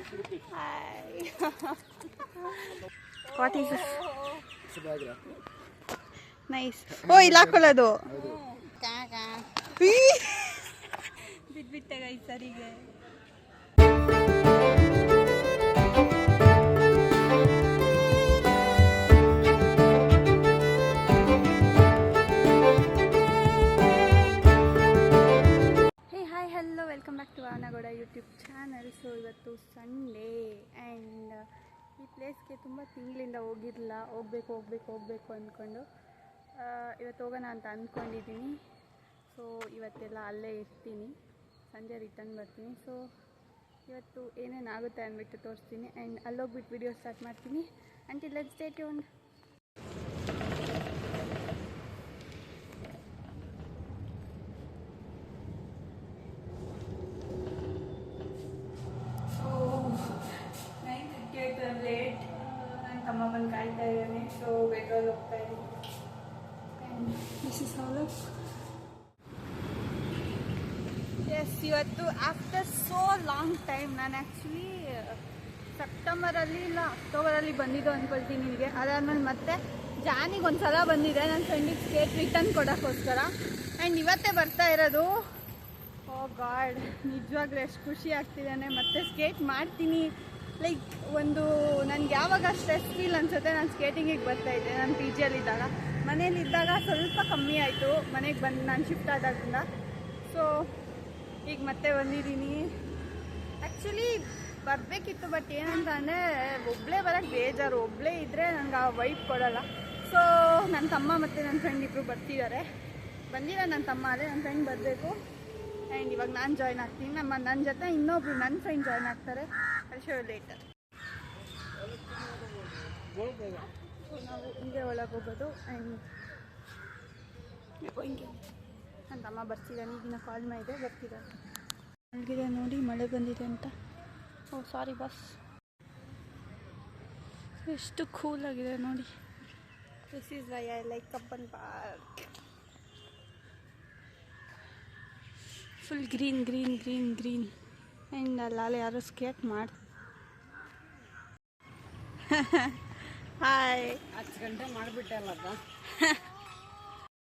Hi. What is this? Nice. Oh, ಇಲ್ಲಿ ಹಾಕೊಳ್ಳೋದು. ಬಿಟ್ಬಿಟ್ಟೆ ಗೈ ಸರಿಗೆ. Welcome back to Anagowda YouTube channel. So ಇವತ್ತು ಸಂಡೇ ಆ್ಯಂಡ್ ಈ ಪ್ಲೇಸ್ಗೆ ತುಂಬ ತಿಂಗಳಿಂದ ಹೋಗಬೇಕು ಅಂದ್ಕೊಂಡು ಇವತ್ತು ಹೋಗೋಣ ಅಂತ ಅಂದ್ಕೊಂಡಿದ್ದೀನಿ. ಸೊ ಇವತ್ತೆಲ್ಲ ಅಲ್ಲೇ ಇರ್ತೀನಿ, ಸಂಜೆ ರಿಟರ್ನ್ ಬರ್ತೀನಿ. ಸೊ ಇವತ್ತು ಏನೇನಾಗುತ್ತೆ ಅಂದ್ಬಿಟ್ಟು ತೋರಿಸ್ತೀನಿ ಆ್ಯಂಡ್ ಅಲ್ಲೋಗ್ಬಿಟ್ಟು ವಿಡಿಯೋ ಸ್ಟಾರ್ಟ್ ಮಾಡ್ತೀನಿ. Until let's stay tuned. ತಮ್ಮ ಬಂದು ಕಾಯ್ತಾ ಇದ್ದಾನೆ. ಸೊ ಬೆಡ್ರೋಲ್ ಹೋಗ್ತಾ ಇದ್ದೀನಿ. This is how look. Yes, ಇವತ್ತು ಆಫ್ಟರ್ ಸೋ ಲಾಂಗ್ ಟೈಮ್ ನಾನು ಆ್ಯಕ್ಚುಲಿ ಸೆಪ್ಟೆಂಬರಲ್ಲಿ ಇಲ್ಲ ಅಕ್ಟೋಬರಲ್ಲಿ ಬಂದಿದ್ದು ಅಂದ್ಕೊಳ್ತೀನಿ ನಿಮಗೆ. ಅದಾದ್ಮೇಲೆ ಮತ್ತೆ ಜಾನಿಗೆ ಒಂದು ಸಲ ಬಂದಿದೆ ನನ್ನ ಫ್ರೆಂಡಿಗೆ ಸ್ಕೇಟ್ ರಿಟರ್ನ್ ಕೊಡೋಕ್ಕೋಸ್ಕರ. ಆ್ಯಂಡ್ ಇವತ್ತೇ ಬರ್ತಾ ಇರೋದು. ಓ ಗಾಡ್, ನಿಜವಾಗ್ಲೂ ಎಷ್ಟು ಖುಷಿ ಆಗ್ತಿದ್ದಾನೆ. ಮತ್ತೆ ಸ್ಕೇಟ್ ಮಾಡ್ತೀನಿ. ಲೈಕ್ ಒಂದು ನನಗೆ ಯಾವಾಗ ಸ್ಟ್ರೆಸ್ ಫೀಲ್ ಅನಿಸುತ್ತೆ ನಾನು ಸ್ಕೇಟಿಂಗಿಗೆ ಬರ್ತಾಯಿದ್ದೆ. ನಾನು ಪಿ ಜಿಯಲ್ಲಿದ್ದಾಗ. ಮನೇಲಿದ್ದಾಗ ಸ್ವಲ್ಪ ಕಮ್ಮಿ ಆಯಿತು ಮನೆಗೆ ಬಂದು ನಾನು ಶಿಫ್ಟ್ ಆದಾಗಿಂದ. ಸೊ ಈಗ ಮತ್ತೆ ಬಂದಿದ್ದೀನಿ. ಆ್ಯಕ್ಚುಲಿ ಬರಬೇಕಿತ್ತು, ಬಟ್ ಏನಂತ ಅಂದರೆ ಒಬ್ಬಳೇ ಬರೋಕ್ಕೆ ಬೇಜಾರು. ಒಬ್ಬಳೇ ಇದ್ದರೆ ನನಗೆ ಆ ವೈಬ್ ಕೊಡೋಲ್ಲ. ಸೊ ನನ್ನ ತಮ್ಮ ಮತ್ತು ನನ್ನ ಫ್ರೆಂಡ್ ಇಬ್ಬರು ಬರ್ತಿದ್ದಾರೆ. ಬಂದಿರೋ ನನ್ನ ತಮ್ಮ, ಅದೇ ನನ್ನ ಫ್ರೆಂಡ್ ಬರಬೇಕು. ಆ್ಯಂಡ್ ಇವಾಗ ನಾನು ಜಾಯ್ನ್ ಆಗ್ತೀನಿ. ನನ್ನ ಜೊತೆ ಇನ್ನೊಬ್ರು ನನ್ನ ಫ್ರೆಂಡ್ ಜಾಯ್ನ್ ಆಗ್ತಾರೆ. Show later. ಸೊ ನಾವು ಹಿಂಗೆ ಒಳಗೆ ಹೋಗೋದು. ಆ್ಯಂಡ್ ಹಿಂಗೆ ನನ್ನ ತಮ್ಮ ಬರ್ತಿದ್ದಾನೆ. ಈಗಿನ ಕಾಲ್ ಮಾಡಿದೆ, ಬರ್ತಿದ್ದಾನೆ. ಮಲಗಿದೆ ನೋಡಿ, ಮಳೆ ಬಂದಿದೆ ಅಂತ. Oh sorry bus. ಎಷ್ಟು ಕೂಲಾಗಿದೆ ನೋಡಿ. This is why I like Cubbon park. Full green green green green. And ಅಲ್ಲಾಲೆ ಯಾರು ಸ್ಕೇಟ್ ಮಾಡಿ. ಹಾಯ್, 10 ಗಂಟೆ ಮಾಡಿಬಿಟ್ಟಲ್ಲಪ್ಪ.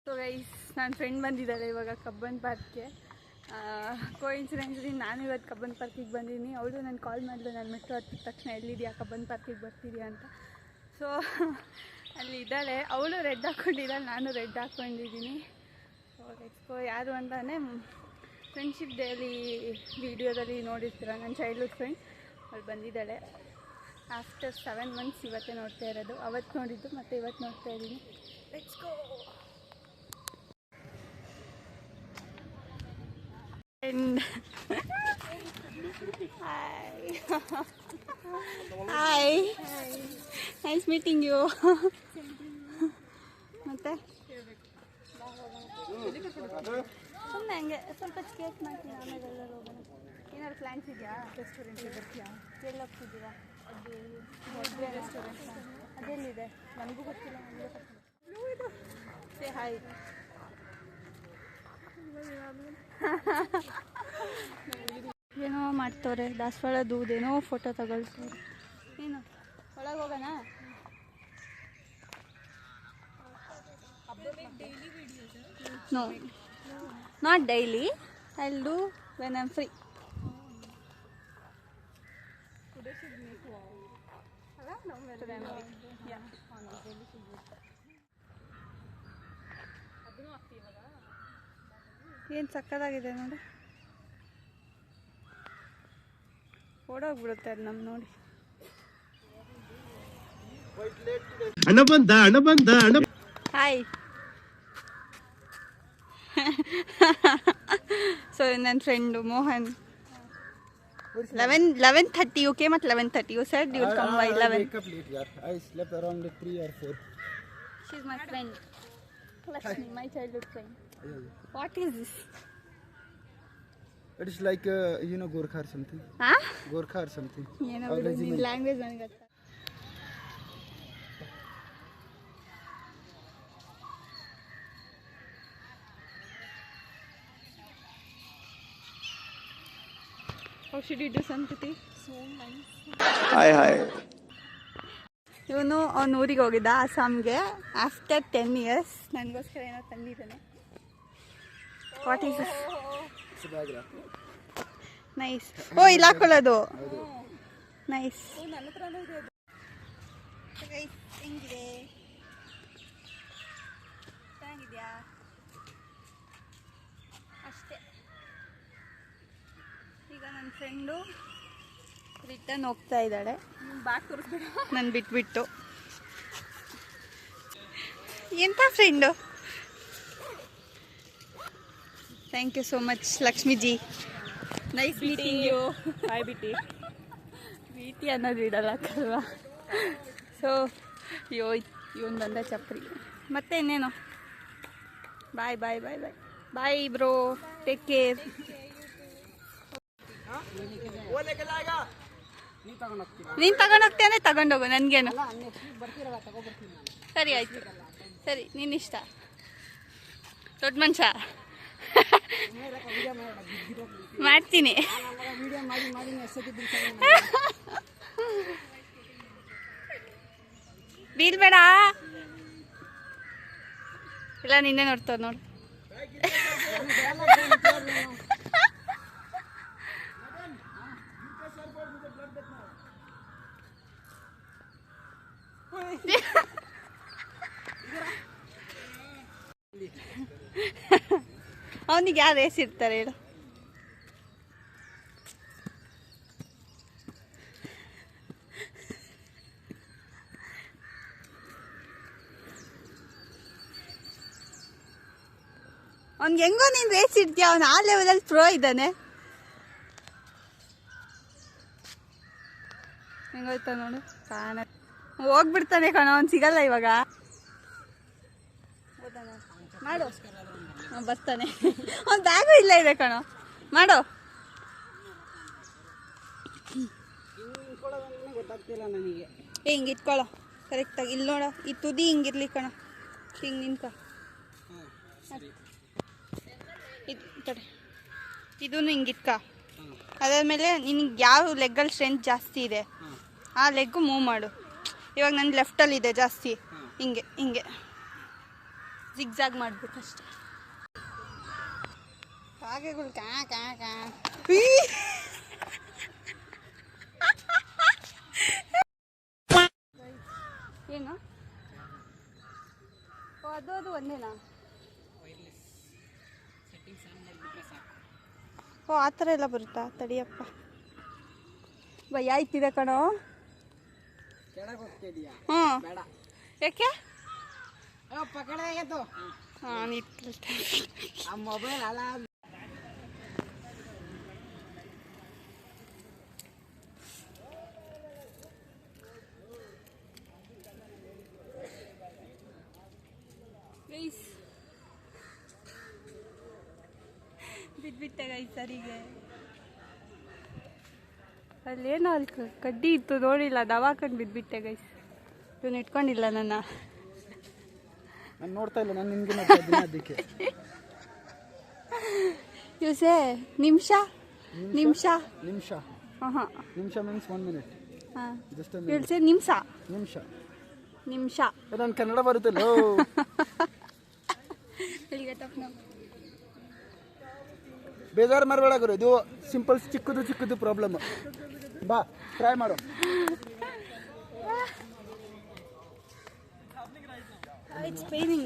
ಸೊ ಗೈಸ್, ನನ್ನ ಫ್ರೆಂಡ್ ಬಂದಿದ್ದಾಳೆ ಇವಾಗ ಕಬ್ಬನ್ ಪಾರ್ಕ್ಗೆ. ಕೋಇನ್ಸಿಡೆನ್ಸ್ಲಿ ನಾನು ಇವತ್ತು ಕಬ್ಬನ್ ಪಾರ್ಕಿಗೆ ಬಂದಿದ್ದೀನಿ. ಅವಳು ನಾನು ಕಾಲ್ ಮಾಡಿದೆ, ನಾನು ಮೆಟ್ರೋ ಹತ್ತಿದ ತಕ್ಷಣ ಎಲ್ಲಿದೆಯಾ, ಕಬ್ಬನ್ ಪಾರ್ಕಿಗೆ ಬರ್ತಿದ್ಯಾ ಅಂತ. ಸೊ ಅಲ್ಲಿ ಇದ್ದಾಳೆ. ಅವಳು ರೆಡ್ ಹಾಕ್ಕೊಂಡಿದ್ದಾಳೆ, ನಾನು ರೆಡ್ ಹಾಕ್ಕೊಂಡಿದ್ದೀನಿ. ಸೊ ಲೆಟ್ಸ್ ಯಾರು ಅಂತಾನೆ ಫ್ರೆಂಡ್ಶಿಪ್ ಡೇಲಿ ವಿಡಿಯೋದಲ್ಲಿ ನೋಡಿರ್ತೀರ, ನನ್ನ ಚೈಲ್ಡ್ಹುಡ್ ಫ್ರೆಂಡ್. ಅವಳು ಬಂದಿದ್ದಾಳೆ. ಆಫ್ಟರ್ 7 months ಇವತ್ತೇ ನೋಡ್ತಾ ಇರೋದು. ಅವತ್ತು ನೋಡಿದ್ದು ಮತ್ತು ಇವತ್ತು ನೋಡ್ತಾ ಇದ್ದೀನಿ. Let's go. And hi, nice meeting you. ಮತ್ತೆ ಸುಮ್ಮನೆ ಹಂಗೆ ಸ್ವಲ್ಪ ಸ್ಕೇಟ್ ಮಾಡ್ತೀನಿ, ಆಮೇಲೆ ಎಲ್ಲರೂ ಹೋಗೋಣ. ಏನಾದ್ರು ಪ್ಲ್ಯಾನ್ಸ್ ಇದೆಯಾ? ರೆಸ್ಟೋರೆಂಟ್ಗೆ ಬರ್ತೀಯಾ? ಎಲ್ಲಿ ಹೋಗ್ತಿದ್ದೀರಾ? ಅದು ಮದುವೆ ರೆಸ್ಟೋರೆಂಟ್ ಅದೆಲ್ಲಿದೆ ನನಗೂ ಗೊತ್ತಿಲ್ಲ. ನನಗೆ ಸೇ ಹಾಯ್. ಏನೋ ಮಾಡ್ತವ್ರೆ, ದಾಸವಾಳ ದೂದೇನೋ ಫೋಟೋ ತಗೊಳ್ತವ್ರೆ. ಏನು ಒಳಗೆ ಹೋಗೋಣ? No, not daily. I'll do when I'm free. ಏನು ಸಕ್ಕತ್ತಾಗಿದೆ ನೋಡಿ. ಓಡೋಗ್ಬಿಡುತ್ತೆ ಅದು ನಮ್ಮ ನೋಡಿ. ಹಾಯ್. ಸೊ ನನ್ನ friend Mohan. 11:30 you came at 11:30. You said you will come by 11. I wake up late, yaar. I slept around 3 or 4. She's my friend. Lakshmi, my childhood friend. What is this? It is like you know Gorkha or something. Huh? Gorkha or something. ಏನೋ ನಿನ್ನ language ನನಗೆ ಗೊತ್ತಾ. Oh should you do Sankruti? So nice. ಇವನು ಅವ್ನ ಊರಿಗೆ ಹೋಗಿದ್ದ ಅಸ್ಸಾಂಗೆ after 10 years. ನನಗೋಸ್ಕರ ಏನೋ ತಂದಿದ್ದಾನೆ. What is this? Nice. Oh ಇಲ್ಲಿ ಹಾಕೊಳ್ಳೋದು. ನೈಸ್. ನನ್ನ ಹತ್ರನೂ ಇದೆ. ಹೆಂಗಿದೆ? ಚೆನ್ನಾಗಿದೆಯಾ? ಅಷ್ಟೇ. ಈಗ ನನ್ನ ಫ್ರೆಂಡು ರಿಟರ್ನ್ ಹೋಗ್ತಾ ಇದ್ದಾಳೆ. ಬ್ಯಾಗ್ ತೋರಿಸ್ಬೇಡ. ನಾನು ಬಿಟ್ಬಿಟ್ಟು. ಎಂಥ friend? Thank you so much Lakshmiji. Nice meeting you. Bye ಬಿಟ್ಟಿ. ಭೀತಿ ಅನ್ನೋದು ಇಡಲ್ಲಕ್ಕಲ್ವಾ. ಸೊ ಇವನು ಬಂದ ಚಪ್ರಿ. ಮತ್ತೆ ಇನ್ನೇನು? ಬಾಯ್ ಬಾಯ್ ಬಾಯ್ ಬಾಯ್ ಬಾಯ್ ಬ್ರೋ, ಟೇಕ್ ಕೇರ್. ನೀನು ತಗೊಂಡೋಗ್ತೀಯ ಅಂದರೆ ತಗೊಂಡೋಗು, ನನಗೇನು. ಸರಿ ಆಯ್ತು, ಸರಿ ನಿನ್ನಿಷ್ಟ. ದೊಡ್ಡ ಮನುಷ್ಯ ಮಾಡ್ತೀನಿ. ಬೀಳ್ಬೇಡ. ಇಲ್ಲ ನಿನ್ನೆ ನೋಡ್ತಾವ ನೋಡು. ಅವನಿಗೆ ಯಾರು ರೇಸ್ ಇರ್ತಾರೆ ಹೇಳು? ಅವ್ನಿಗೆ ಹೆಂಗೋ ನೀನು ರೇಸ್ ಇಡ್ತೀಯ. ಅವನು ಆ ಲೆವೆಲಲ್ಲಿ ಪ್ರೋ ಇದ್ದಾನೆ. ಹೆಂಗೋಯ್ತ ನೋಡು. ಕಾಣ ಹೋಗ್ಬಿಡ್ತಾನೆ ಕಣ. ಅವ್ನು ಸಿಗಲ್ಲ ಇವಾಗ. ಮಾಡು. ಬರ್ತಾನೆ. ಅವ್ನು ಬ್ಯಾಗು ಇಲ್ಲ ಇದೆ ಕಣೋ. ಮಾಡು. ಗೊತ್ತಾಗ್ತಿಲ್ಲ ನನಗೆ. ಹಿಂಗೆ ಇಟ್ಕೊಳ್ಳೋ ಕರೆಕ್ಟಾಗಿ. ಇಲ್ಲಿ ನೋಡ, ಈ ತುದಿ ಹಿಂಗಿರ್ಲಿ ಕಣ. ಹಿಂಗೆ ನಿಂತ್ಕೊ. ಇದೂ ಹಿಂಗಿಟ್ಕ. ಅದಾದಮೇಲೆ ನಿನಗೆ ಯಾವ ಲೆಗ್ಗಲ್ಲಿ ಸ್ಟ್ರೆಂತ್ ಜಾಸ್ತಿ ಇದೆ ಆ ಲೆಗ್ಗು ಮೂವ್ ಮಾಡು. ಇವಾಗ ನನ್ನ ಲೆಫ್ಟಲ್ಲಿದೆ ಜಾಸ್ತಿ. ಹಿಂಗೆ ಹಿಂಗೆ ಜಿಗ್ಜಾಗ್ ಮಾಡ್ಬೇಕಷ್ಟೆ. ಕಾಗೆಗಳು ಕ್ಯಾ ಕ್ಯಾ ಕ್ಯಾ. ಏನು? ಅದು ಒಂದೇನಾ? ಓ ಆ ಥರ ಎಲ್ಲ ಬರುತ್ತಾ? ತಡಿಯಪ್ಪ. ಭಯ ಆಯ್ತಿದೆ ಕಣೋ. ಹ್ಞೂ. ಯಾಕೆ? ಹಾಂ ಆ ಮೊಬೈಲ್ ಅಲ್ಲ. ಬಿದ್ಬಿಟ್ಟೆ ಗೈ ಸರಿಗೆ. ಅಲ್ಲೇನೋ ಅಲ್ಲಿ ಕಡ್ಡಿ ಇತ್ತು ನೋಡಿಲ್ಲ, ದವಾಕೊಂಡು ಬಿದ್ಬಿಟ್ಟೆ ಗೈಸ್. ಇವನು ಇಟ್ಕೊಂಡಿಲ್ಲ ನನ್ನ. ನಾನು ನೋಡ್ತಾ ಇಲ್ಲ, ನಾನು ನಿಮಗೆ ನೋಡ್ತಾ ಇದ್ದೀನಿ ಅದಕ್ಕೆ. ಯೂಸೆ ನಿಮಿಷ ನಿಮಿಷ ನಿಮಿಷ. ಹಾಂ ನಿಮಿಷ ಮೀನ್ಸ್ 1 minute. ಹಾಂ ಜಸ್ಟ್ ಯೂಸೆ ನಿಮಿಷ ನಿಮಿಷ ನಿಮಿಷ. ನಾನು ಕನ್ನಡ ಬರುತ್ತಲ್ಲ. ಬೇಜಾರು ಮಾಡಬೇಡ ಗುರು, ಇದು ಸಿಂಪಲ್ ಚಿಕ್ಕದು ಪ್ರಾಬ್ಲಮ್. ಬಾ ಟ್ರೈ ಮಾಡು. It's paining.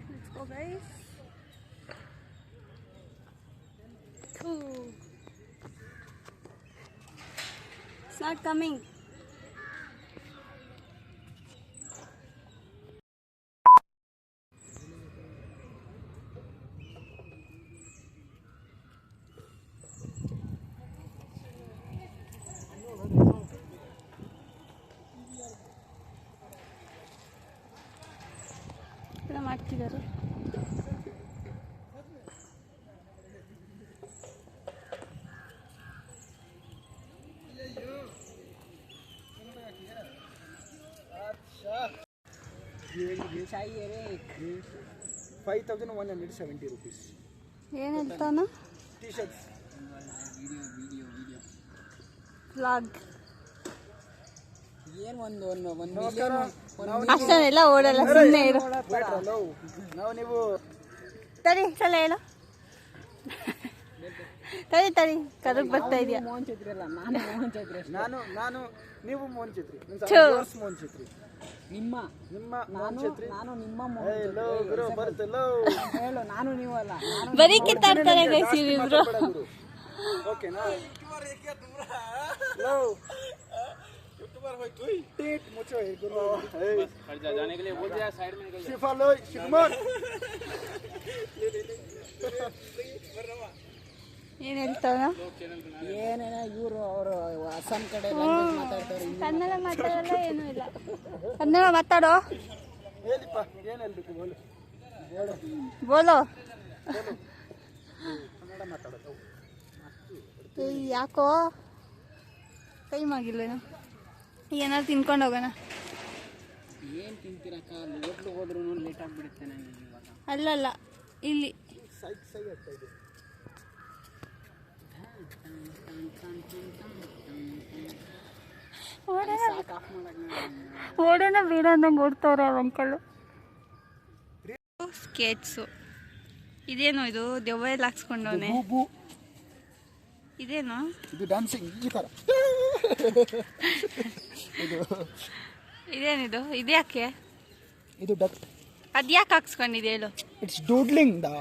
Let's go, guys. Cool. It's not coming. ಮಾಡ್ತಿದ್ದಾರೆ. चाहिए रे 5170 rupees. ಏನು ಹೇಳ್ತಾನ T-shirts. ವ್ಲಾಗ್ ಏನು ಒಂದು ನಮಸ್ಕಾರ. ಅಷ್ಟನ್ನೆಲ್ಲ ಓಡಲ್ಲ ಸುಮ್ಮನೆ ಇರು Wait, hello. ನಾವು ನೀವು ತಡಿ ಸಲ ಹೇಳು ತಡಿ ಕರಗ್ ಬರ್ತಾ ಇದೆಯಾ ಮೋಹನ್ ಛತ್ರಿ ಅಲ್ಲ ನಾನು ಮೋಹನ್ ಛತ್ರಿ ಅಷ್ಟೇ. ನಾನು ನೀವು ಮೋಹನ್ ಛತ್ರಿ. ಛೋ. ಮೋಹನ್ ಛತ್ರಿ. ನಿಮ್ಮ ಮೋಹನ್ ನಾನು ಛತ್ರಿ. ನಾನು ನಿಮ್ಮ ಮೋಹನ್ ಛತ್ರಿ. ಲೋ ಗುರು ಬರುತ್ತೆ ಲೋ. ಹೇಳು ನಾನು ನೀವಲ್ಲ ನಾನು ಬರೀ ಕಿತ್ತಾಡ್ತಾರೆ ಗೈಸ್ ಇವ್ರಿಬ್ರು ಓಕೆನಾ ಲೋ यूट्यूबर होय तुई टीट मुचो है गुरु खर्चा जाने के लिए बोल दिया साइड में निकल शिफा लो शिकमन ಏನು ಹೇಳ್ತಾನ ಏನೇನ ಇವರು ಅವರು ಅಸ್ಸಾಂ ಕಡೆ ಲ್ಯಾಂಗ್ವೇಜ್ ಮಾತಾಡ್ತಾರೆ. ಕನ್ನಡ ಮಾತಾಡಲ್ಲ ಏನೂ ಇಲ್ಲ ಕನ್ನಡ ಮಾತಾಡೋ ಹೇಳಿಪ್ಪ ಏನು ಹೇಳ್ಬೇಕು ಬೋಲು ಬೋಲೋ ಕನ್ನಡ ಮಾತಾಡೋದು ಏಯ್, ಯಾಕೋ ಟೈಮ್ ಆಗಿಲ್ವೇನೋ ಏನಾದ್ರು ತಿನ್ಕೊಂಡು ಹೋಗೋಣ ಏನು ತಿಂತೀರಕ್ಕ ಹೋಟ್ಲು ಹೋದ್ರೂ ಲೇಟ್ ಆಗಿಬಿಡುತ್ತೆ ನನಗೆ ಇವಾಗ. ಅಲ್ಲಲ್ಲ ಇಲ್ಲಿ ಸೈ ಆಗ್ತಾ ಇದೆ ಸಾಕು ಆಫ್ ಮಾಡಕ್ಕೆ ಓಡೋಣ ಬೇಡ ಅಂದಂಗೆ ಓಡ್ತವ್ರೆ ಅಂಕಲ್ ಸ್ಕೆಚ್ಸು ಇದೇನು ಇದು ದೆವ್ವ ಎಲ್ಲ ಹಾಕ್ಸ್ಕೊಂಡವನೆ ಬೂ ಇದೇನು ಇದು ಡ್ಯಾನ್ಸಿಂಗ್ ಈ ಥರ ಇದು ಇದೇನಿದು ಇದ್ಯಾಕೆ ಇದು ಡಕ್ ಅದ್ಯಾಕೆ ಹಾಕ್ಸ್ಕೊಂಡಿದೆ ಹೇಳು ಇಟ್ಸ್ ಡೂಡ್ಲಿಂಗ್ ದ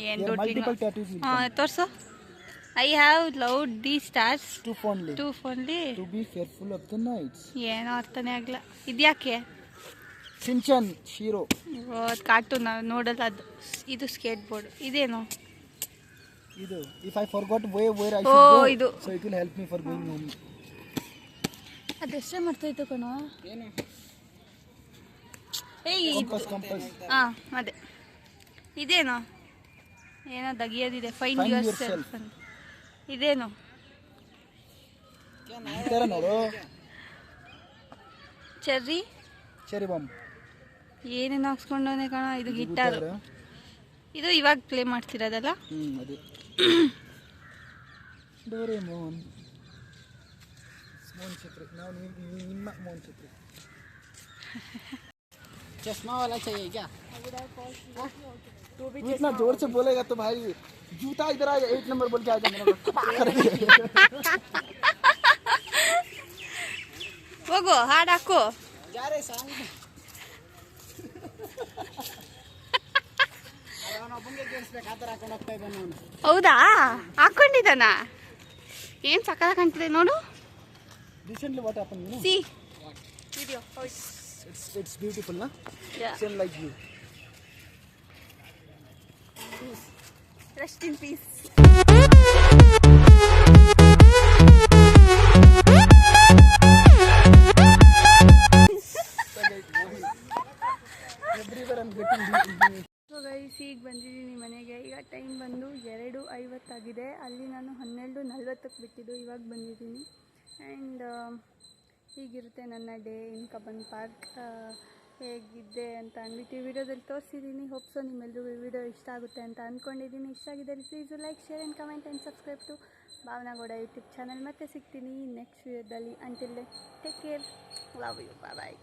ಏನು ಮಲ್ಟಿಪಲ್ ಟ್ಯಾಟೂಸ್ ಹಾಂ ತೋರಿಸು I have loved the stars too fondly too fondly to be careful of the nights ಏನೋ ಅರ್ಥನೇ ಆಗಲ್ಲ ಇದ್ಯಾಕೆ ಸಿಂಚನ್ ಶೀರೋ ಕಾರ್ಟೂನ್ ನೋಡಲ್ಲ ಅದು ಇದು ಸ್ಕೇಟ್ ಬೋರ್ಡ್ ಇದೇನು ಇದು if I forgot where I O, should go ಇದು. So it will help me for going home ಅದೆಷ್ಟೇ ಮಾಡ್ತಾಯಿತ್ತು ಕಣೋ ಏನು ಏಯ್ ಕಂಪಸ್ ಹಾಂ ಅದೇ ಇದೇನು ಏನೋ ದಗಿಯೋದಿದೆ fine Find your yourself. Self ಅಂತ ಇದೇನು ಈ ಥರ ನೋಡು ಚೆರ್ರಿ ಚೆರಿ ಬಾಂಬ್ ಏನೇನು ಹಾಕ್ಸ್ಕೊಂಡವನೇ ಕಣ ಇದು ಗಿಟಾರು ಇದು ಇವಾಗ ಪ್ಲೇ ಮಾಡ್ತಿರೋದಲ್ಲ ಅದೇ ಡೋರೇಮೋನ್ ಮೋಹನ್ ಛತ್ರಿ ನಾವು ನಿಮ್ಮ ಮೋಹನ್ ಛತ್ರಿ चश्मा वाला चाहिए क्या? तू इतना जोर से बोलेगा तो भाई जूता इधर आ 8 नंबर बोल के आ जाएगा ಹೋಗು ಹಾಡು ಹಾಕು जा रहे सांग ಅವನೊಬ್ಬಂಗೆ ಕೇಳಿಸ್ಬೇಕು ಆ ಥರ ಹಾಕೊಂಡು ಹೋಗ್ತಾ ಇದ್ದಾನೆ ಅವನು. ಹೌದಾ ಹಾಕೊಂಡಿದ್ದಾನ ಏನು ಸಕ್ಕದ ಕಾಣ್ತಿದೆ ನೋಡು recently what happened you know C video it's beautiful na same like you rest in peace everywhere I'm getting so guys ಈಗ ಬಂದಿದ್ದೀನಿ ಮನೆಗೆ ಈಗ ಟೈಮ್ ಬಂದು 2:50 ಅಲ್ಲಿ ನಾನು 12:40 ಬಿಟ್ಟಿದ್ದು ಇವಾಗ ಬಂದಿದ್ದೀನಿ ಆ್ಯಂಡ್ ಹೀಗಿರುತ್ತೆ ನನ್ನ ಡೇ ಇನ್ ಕಬ್ಬನ್ ಪಾರ್ಕ್ ಹೇಗಿದ್ದೆ ಅಂತ ಅಂದ್ಬಿಟ್ಟು ಈ ವಿಡಿಯೋದಲ್ಲಿ ತೋರಿಸಿದ್ದೀನಿ ಹೋಪ್ಸೋ ನಿಮ್ಮೆಲ್ಲರಿಗೂ ಈ ವಿಡಿಯೋ ಇಷ್ಟ ಆಗುತ್ತೆ ಅಂತ ಅಂದ್ಕೊಂಡಿದ್ದೀನಿ ಇಷ್ಟ ಆಗಿದ್ದಲ್ಲಿ please like share and comment and subscribe to Bhavanagowda YouTube channel ಮತ್ತೆ ಸಿಗ್ತೀನಿ ನೆಕ್ಸ್ಟ್ ವಿಡಿಯೋದಲ್ಲಿ until take care love you bye